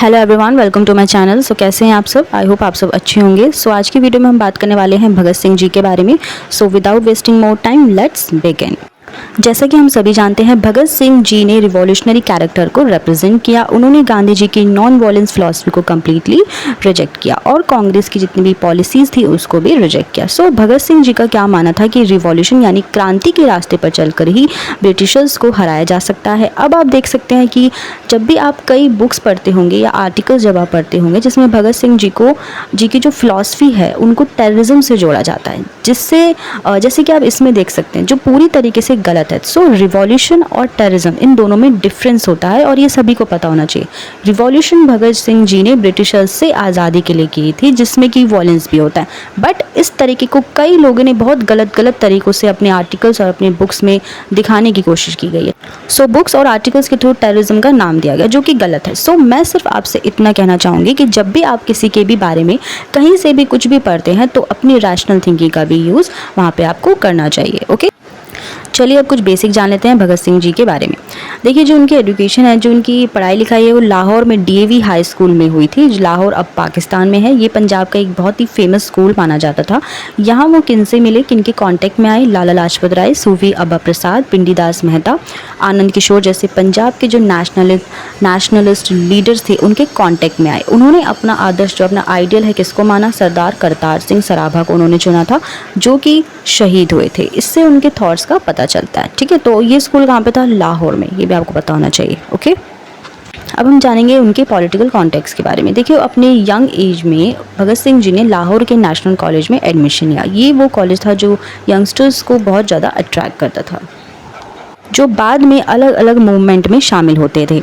Hello everyone, welcome to my channel. So कैसे हैं आप सब? आई होप आप सब अच्छे होंगे। सो आज की वीडियो में हम बात करने वाले हैं भगत सिंह जी के बारे में। So without wasting more time, let's begin. जैसा कि हम सभी जानते हैं, भगत सिंह जी ने रिवॉल्यूशनरी कैरेक्टर को रिप्रेजेंट किया। उन्होंने गांधी जी की नॉन वायलेंस फिलॉसफी को कम्प्लीटली रिजेक्ट किया और कांग्रेस की जितनी भी पॉलिसीज थी उसको भी रिजेक्ट किया। सो भगत सिंह जी का क्या मानना था कि रिवॉल्यूशन यानी क्रांति के रास्ते पर चलकर ही ब्रिटिशर्स को हराया जा सकता है। अब आप देख सकते हैं कि जब भी आप कई बुक्स पढ़ते होंगे या आर्टिकल्स जब आप पढ़ते होंगे जिसमें भगत सिंह जी की जो फिलॉसफी है उनको टेररिज्म से जोड़ा जाता है, जिससे जैसे कि आप इसमें देख सकते हैं जो पूरी तरीके से गलत है। सो रिवॉल्यूशन और टेररिज्म इन दोनों में डिफरेंस होता है और ये सभी को पता होना चाहिए। रिवॉल्यूशन भगत सिंह जी ने ब्रिटिशर्स से आज़ादी के लिए की थी, जिसमें कि वॉयलेंस भी होता है, बट इस तरीके को कई लोगों ने बहुत गलत तरीक़ों से अपने आर्टिकल्स और अपने बुक्स में दिखाने की कोशिश की गई है। सो बुक्स और आर्टिकल्स के थ्रू टेररिज्म का नाम दिया गया, जो कि गलत है। सो मैं सिर्फ आपसे इतना कहना चाहूँगी कि जब भी आप किसी के भी बारे में कहीं से भी कुछ भी पढ़ते हैं तो अपनी रैशनल थिंकिंग का भी यूज़ वहाँ पे आपको करना चाहिए। ओके, चलिए अब कुछ बेसिक जान लेते हैं भगत सिंह जी के बारे में। देखिए, जो उनकी एजुकेशन है, जो उनकी पढ़ाई लिखाई है, वो लाहौर में डीएवी हाई स्कूल में हुई थी। लाहौर अब पाकिस्तान में है। ये पंजाब का एक बहुत ही फेमस स्कूल माना जाता था। यहाँ वो किनसे मिले, किनके कांटेक्ट में आए? लाला लाजपत राय, सूफी अब्बा प्रसाद, पिंडीदास मेहता, आनंद किशोर जैसे पंजाब के जो नेशनलिस्ट लीडर्स थे उनके कांटेक्ट में आए। उन्होंने अपना आदर्श, जो अपना आइडियल है, किसको माना? सरदार करतार सिंह सराभा को उन्होंने चुना था, जो कि शहीद हुए थे। इससे उनके थॉट्स का पता चलता है। ठीक है, तो ये स्कूल कहाँ पे था? लाहौर में। ये भी आपको पता होना चाहिए। ओके, अब हम जानेंगे उनके पॉलिटिकल कॉन्टेक्स्ट के बारे में। देखिए, अपने यंग एज में भगत सिंह जी ने लाहौर के नेशनल कॉलेज में एडमिशन लिया। ये वो कॉलेज था जो यंगस्टर्स को बहुत ज़्यादा अट्रैक्ट करता था, जो बाद में अलग अलग मूवमेंट में शामिल होते थे।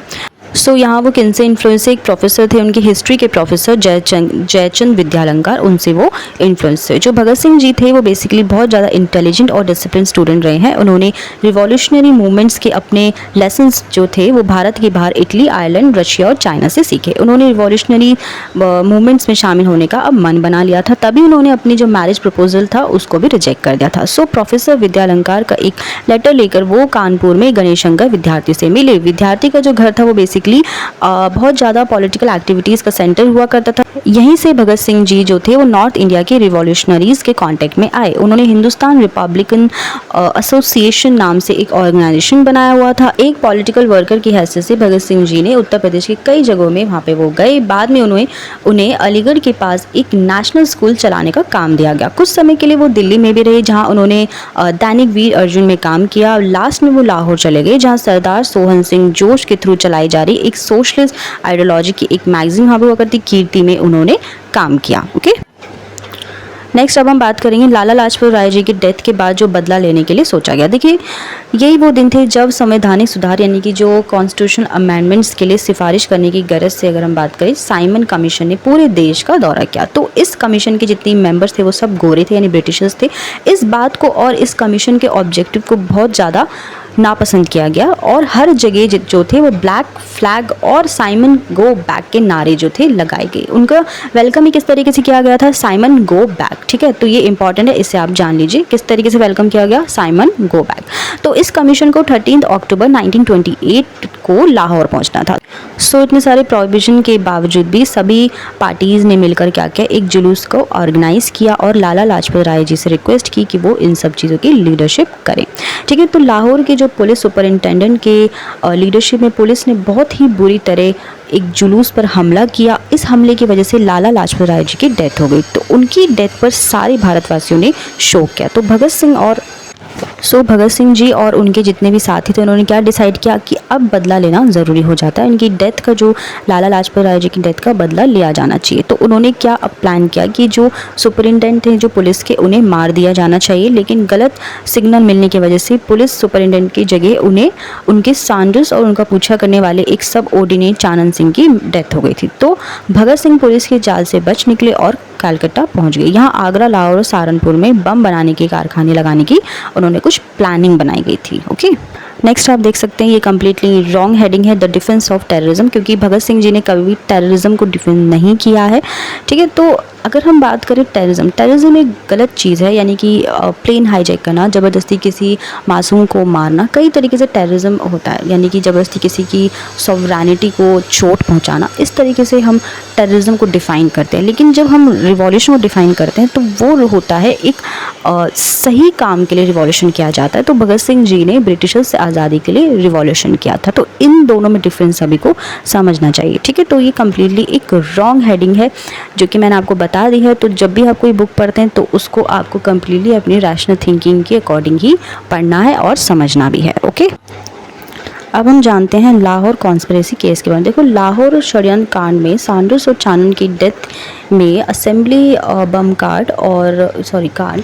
सो यहाँ वो किनसे इन्फ्लुएंस से? एक प्रोफेसर थे, उनकी हिस्ट्री के प्रोफेसर जयचंद विद्यालंकार, उनसे वो इन्फ्लुएंस थे। जो भगत सिंह जी थे वो बेसिकली बहुत ज़्यादा इंटेलिजेंट और डिसिप्लिन स्टूडेंट रहे हैं। उन्होंने रिवॉल्यूशनरी मूवमेंट्स के अपने लेसन्स जो थे वो भारत के बाहर इटली, आयरलैंड, रशिया और चाइना से सीखे। उन्होंने रिवॉल्यूशनरी मूवमेंट्स में शामिल होने का अब मन बना लिया था। तभी उन्होंने अपनी जो मैरिज प्रपोजल था उसको भी रिजेक्ट कर दिया था। सो प्रोफेसर विद्यालंकार का एक लेटर लेकर वो कानपुर में गणेश शंकर विद्यार्थी से मिले। विद्यार्थी का जो घर था वो बेसिकली बहुत ज़्यादा पॉलिटिकल एक्टिविटीज़ का सेंटर हुआ करता था। यहीं से भगत सिंह जी जो थे वो नॉर्थ इंडिया के रिवॉल्यूशनरीज के कांटेक्ट में आए। उन्होंने हिंदुस्तान रिपब्लिकन एसोसिएशन नाम से एक ऑर्गेनाइजेशन बनाया हुआ था। एक पॉलिटिकल वर्कर की हैसियत से भगत सिंह जी ने उत्तर प्रदेश के कई जगहों में वहाँ पे वो गए। बाद में उन्हें अलीगढ़ के पास एक नेशनल स्कूल चलाने का काम दिया गया। कुछ समय के लिए वो दिल्ली में भी रहे, जहाँ उन्होंने दैनिक वीर अर्जुन में काम किया। लास्ट में वो लाहौर चले गए, जहाँ सरदार सोहन सिंह जोश के थ्रू चलाई जा रही एक सोशलिस्ट आइडियोलॉजी की एक मैगजीन वहाँ पे हुआ करती, कीर्ति में उन्होंने काम किया। ओके, नेक्स्ट अब हम बात करेंगे लाला लाजपत राय जी की डेथ के बाद जो बदला लेने के लिए सोचा गया। देखिए, यही वो दिन थे जब संवैधानिक सुधार यानी कि जो कॉन्स्टिट्यूशनल अमेंडमेंट्स के लिए सिफारिश करने की गरज से अगर हम बात करें, साइमन कमीशन ने पूरे देश का दौरा किया। तो इस कमीशन के जितने मेंबर्स थे वो सब गोरे थे, यानी ब्रिटिशर्स थे। इस बात को और इस कमीशन के ऑब्जेक्टिव को बहुत ज़्यादा नापसंद किया गया और हर जगह जो थे वो ब्लैक फ्लैग और साइमन गो बैक के नारे जो थे लगाए गए। उनका वेलकम ही किस तरीके से किया गया था? Simon go back. ठीक है, तो ये इंपॉर्टेंट है, इसे आप जान लीजिए किस तरीके से वेलकम किया गया, साइमन गो बैक। तो इस कमीशन को 13 अक्टूबर 1928 को लाहौर पहुंचना था। सो इतने सारे प्रोहिबिशन के बावजूद भी सभी पार्टीज ने मिलकर क्या किया, एक जुलूस को ऑर्गेनाइज किया और लाला लाजपत राय जी से रिक्वेस्ट की कि वो इन सब चीज़ों की लीडरशिप करें। ठीक है, तो लाहौर के जो पुलिस सुपरिंटेंडेंट के लीडरशिप में पुलिस ने बहुत ही बुरी तरह एक जुलूस पर हमला किया। इस हमले की वजह से लाला लाजपत राय जी की डेथ हो गई। तो उनकी डेथ पर सारे भारतवासियों ने शोक किया। तो भगत सिंह जी और उनके जितने भी साथी थे उन्होंने क्या डिसाइड किया कि अब बदला लेना ज़रूरी हो जाता है। इनकी डेथ का, जो लाला लाजपत राय जी की डेथ का बदला लिया जाना चाहिए। तो उन्होंने क्या अब प्लान किया कि जो सुपरिटेंडेंट थे जो पुलिस के, उन्हें मार दिया जाना चाहिए। लेकिन गलत सिग्नल मिलने की वजह से पुलिस सुपरिटेंडेंट की जगह उन्हें उनके सांडर्स और उनका पूछा करने वाले एक सब ऑर्डिनेट चानन सिंह की डेथ हो गई थी। तो भगत सिंह पुलिस के जाल से बच निकले और कलकत्ता पहुंच गए। यहाँ आगरा, लाहौर और सहारनपुर में बम बनाने के कारखाने लगाने की उन्होंने कुछ प्लानिंग बनाई गई थी। ओके, नेक्स्ट आप देख सकते हैं ये कम्प्लीटली रॉन्ग हेडिंग है, द डिफेंस ऑफ टेररिज्म, क्योंकि भगत सिंह जी ने कभी भी टेररिज्म को डिफेंड नहीं किया है। ठीक है, तो अगर हम बात करें टेररिज्म एक गलत चीज़ है, यानी कि प्लेन हाईजैक करना, ज़बरदस्ती किसी मासूम को मारना, कई तरीके से टेररिज्म होता है, यानी कि ज़बरदस्ती किसी की सॉवरेनिटी को चोट पहुंचाना। इस तरीके से हम टेररिज्म को डिफ़ाइन करते हैं। लेकिन जब हम रिवॉल्यूशन को डिफ़ाइन करते हैं तो वो होता है एक सही काम के लिए रिवॉल्यूशन किया जाता है। तो भगत सिंह जी ने ब्रिटिशर्स से आज़ादी के लिए रिवॉल्यूशन किया था। तो इन दोनों में डिफरेंस सभी को समझना चाहिए, ठीक है। तो ये कम्प्लीटली एक रॉन्ग हेडिंग है जो कि मैंने आपको बता दी है। तो जब भी आप कोई बुक पढ़ते हैं तो उसको आपको कम्प्लीटली अपनी रैशनल थिंकिंग के अकॉर्डिंग ही पढ़ना है और समझना भी है, ओके। अब हम जानते हैं लाहौर कॉन्स्पिरेसी केस के बारे में। देखो, लाहौर षड्यंत्र कांड में सैंडर्स और चानन की डेथ में असेंबली कांड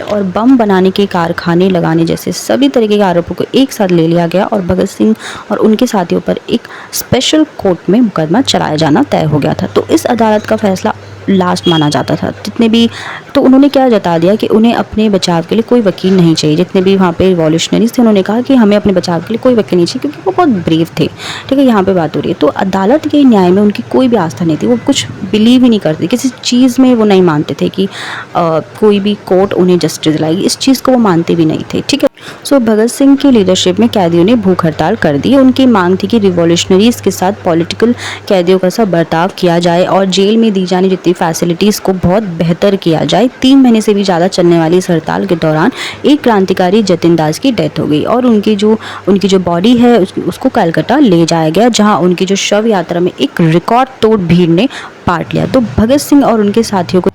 और बम बनाने के कारखाने लगाने जैसे सभी तरीके के आरोपों को एक साथ ले लिया गया और भगत सिंह और उनके साथियों पर एक स्पेशल कोर्ट में मुकदमा चलाया जाना तय हो गया था। तो इस अदालत का फैसला लास्ट माना जाता था। जितने भी, तो उन्होंने क्या जता दिया कि उन्हें अपने बचाव के लिए कोई वकील नहीं चाहिए। जितने भी वहाँ पे रिवॉल्यूशनरीज थे उन्होंने कहा कि हमें अपने बचाव के लिए कोई वकील नहीं चाहिए, क्योंकि वो बहुत ब्रेव थे, ठीक है। यहाँ पे बात हो रही है। तो अदालत के न्याय में उनकी कोई भी आस्था नहीं थी, वो कुछ बिलीव ही नहीं करते, किसी चीज़ में वो नहीं मानते थे कि कोई भी कोर्ट उन्हें जस्टिस दिलाएगी, इस चीज़ को वो मानते भी नहीं थे, ठीक है। सो भगत सिंह की लीडरशिप में कैदियों ने भूख हड़ताल कर दी। उनकी मांग थी कि रिवॉल्यूशनरीज के साथ पॉलिटिकल कैदियों का सा बर्ताव किया जाए और जेल में दी जाने जितनी फैसिलिटीज़ को बहुत बेहतर किया जाए। 3 महीने से भी ज़्यादा चलने वाली इस हड़ताल के दौरान एक क्रांतिकारी जतिन दास की डेथ हो गई और उनकी जो बॉडी है उसको कलकत्ता ले जाया गया, जहाँ उनकी जो शव यात्रा में एक रिकॉर्ड तोड़ भीड़ ने पार्ट लिया। तो भगत सिंह और उनके साथियों को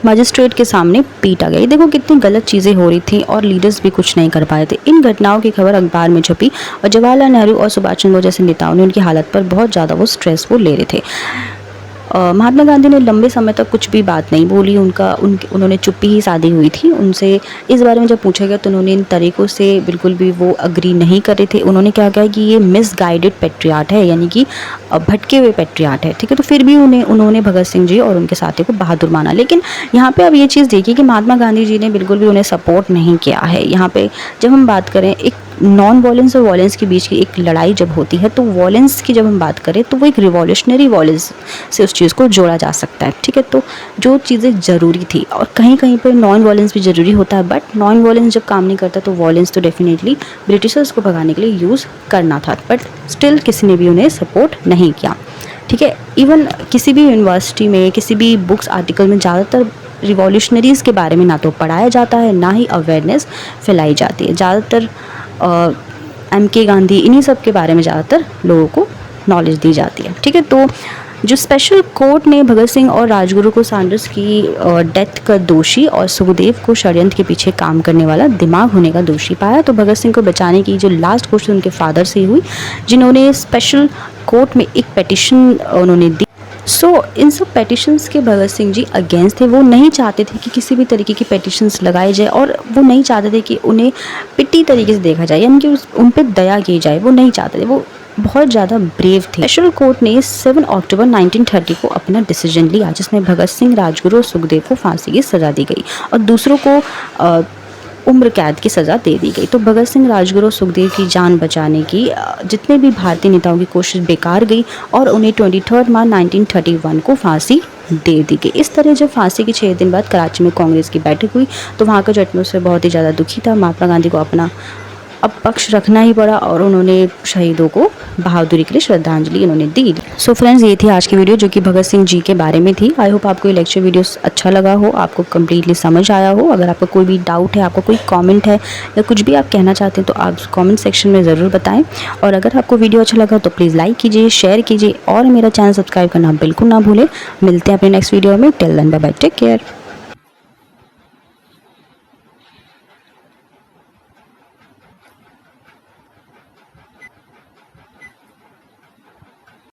मजिस्ट्रेट के सामने पीटा गया। देखो कितनी गलत चीज़ें हो रही थी और लीडर्स भी कुछ नहीं कर पाए थे। इन घटनाओं की खबर अखबार में छपी और जवाहरलाल नेहरू और सुभाष चंद्र बोस जैसे नेताओं ने उनकी हालत पर बहुत ज़्यादा वो स्ट्रेस वो ले रहे थे। महात्मा गांधी ने लंबे समय तक कुछ भी बात नहीं बोली। उन्होंने चुप्पी ही साधी हुई थी। उनसे इस बारे में जब पूछा गया तो उन्होंने इन तरीक़ों से बिल्कुल भी वो अग्री नहीं कर रहे थे। उन्होंने क्या कहा कि ये मिसगाइडेड पेट्रियाट है, यानी कि भटके हुए पेट्रियाट है, ठीक है। तो फिर भी उन्होंने भगत सिंह जी और उनके साथियों को बहादुर माना। लेकिन यहाँ पे अब ये चीज़ देखिए कि महात्मा गांधी जी ने बिल्कुल भी उन्हें सपोर्ट नहीं किया है। यहाँ पे जब हम बात करें एक नॉन वॉयलेंस और वॉयलेंस के बीच की एक लड़ाई जब होती है, तो वॉयलेंस की जब हम बात करें तो वो एक रिवॉल्यूशनरी वॉयलेंस से उस चीज़ को जोड़ा जा सकता है, ठीक है। तो जो चीज़ें ज़रूरी थी और कहीं कहीं पर नॉन वॉयलेंस भी ज़रूरी होता है, बट नॉन वॉयलेंस जब काम नहीं करता तो वॉयलेंस तो डेफिनेटली ब्रिटिशर्स को भगाने के लिए यूज़ करना था, बट स्टिल किसी ने भी उन्हें सपोर्ट नहीं किया, ठीक है। इवन किसी भी यूनिवर्सिटी में किसी भी बुक्स आर्टिकल में ज़्यादातर रिवॉल्यूशनरीज़ के बारे में ना तो पढ़ाया जाता है, ना ही अवेयरनेस फैलाई जाती है। ज़्यादातर MK गांधी इन्हीं सब के बारे में ज़्यादातर लोगों को नॉलेज दी जाती है, ठीक है। तो जो स्पेशल कोर्ट ने भगत सिंह और राजगुरु को सैंडर्स की डेथ का दोषी और सुखदेव को षड्यंत्र के पीछे काम करने वाला दिमाग होने का दोषी पाया। तो भगत सिंह को बचाने की जो लास्ट कोशिश उनके फादर से हुई, जिन्होंने स्पेशल कोर्ट में एक पिटीशन उन्होंने दी। इन सब पेटिशंस के भगत सिंह जी अगेंस्ट थे। वो नहीं चाहते थे कि किसी भी तरीके की पेटिशंस लगाई जाए और वो नहीं चाहते थे कि उन्हें पिट्टी तरीके से देखा जाए, यानी कि उन पर दया की जाए, वो नहीं चाहते थे। वो बहुत ज़्यादा ब्रेव थे। स्पेशल कोर्ट ने 7 अक्टूबर 1930 को अपना डिसीजन लिया, जिसमें भगत सिंह, राजगुरु और सुखदेव को फांसी की सज़ा दी गई और दूसरों को उम्र कैद की सज़ा दे दी गई। तो भगत सिंह, राजगुरु और सुखदेव की जान बचाने की जितने भी भारतीय नेताओं की कोशिश बेकार गई और उन्हें 23 मार्च 1931 को फांसी दे दी गई। इस तरह जब फांसी के 6 दिन बाद कराची में कांग्रेस की बैठक हुई तो वहाँ का जो एटमॉस्फेयर बहुत ही ज़्यादा दुखी था। महात्मा गांधी को अपना अब पक्ष रखना ही पड़ा और उन्होंने शहीदों को बहादुरी के लिए श्रद्धांजलि उन्होंने दी। सो फ्रेंड्स, ये थी आज की वीडियो जो कि भगत सिंह जी के बारे में थी। आई होप आपको ये लेक्चर वीडियो अच्छा लगा हो, आपको कम्प्लीटली समझ आया हो। अगर आपका कोई भी डाउट है, आपका कोई कमेंट है या कुछ भी आप कहना चाहते हैं तो आप कमेंट सेक्शन में ज़रूर बताएं। और अगर आपको वीडियो अच्छा लगा तो प्लीज़ लाइक कीजिए, शेयर कीजिए और मेरा चैनल सब्सक्राइब करना बिल्कुल ना भूलें। मिलते हैं अपने नेक्स्ट वीडियो में। Till then bye bye, take care.